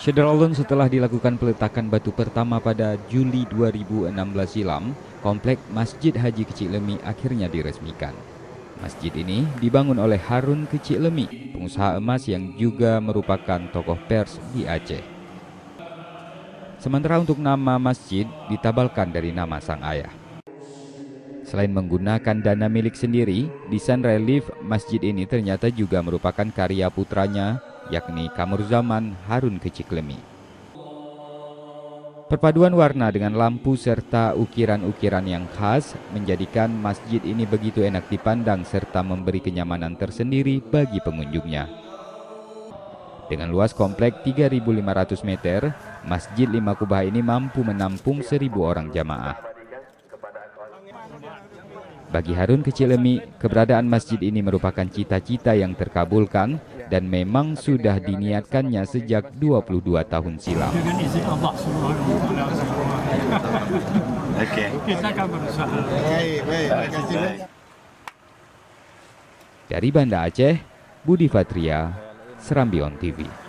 Syederalun setelah dilakukan peletakan batu pertama pada Juli 2016 silam, komplek Masjid Haji Kecik Lemi akhirnya diresmikan. Masjid ini dibangun oleh Harun Kecik Lemi, pengusaha emas yang juga merupakan tokoh pers di Aceh. Sementara untuk nama masjid ditabalkan dari nama sang ayah. Selain menggunakan dana milik sendiri, desain relief masjid ini ternyata juga merupakan karya putranya, yakni Kamurzaman Harun Kecik Lemi. Perpaduan warna dengan lampu serta ukiran-ukiran yang khas menjadikan masjid ini begitu enak dipandang serta memberi kenyamanan tersendiri bagi pengunjungnya. Dengan luas komplek 3.500 meter, Masjid Lima Kubah ini mampu menampung 1.000 orang jamaah. Bagi Harun Kecik Lemi, keberadaan masjid ini merupakan cita-cita yang terkabulkan dan memang sudah diniatkannya sejak 22 tahun silam. Dengan izin Allah Subhanahu wa taala. Oke. Kita akan berusaha. Baik. Dari Banda Aceh, Budi Fatria, Serambi On TV.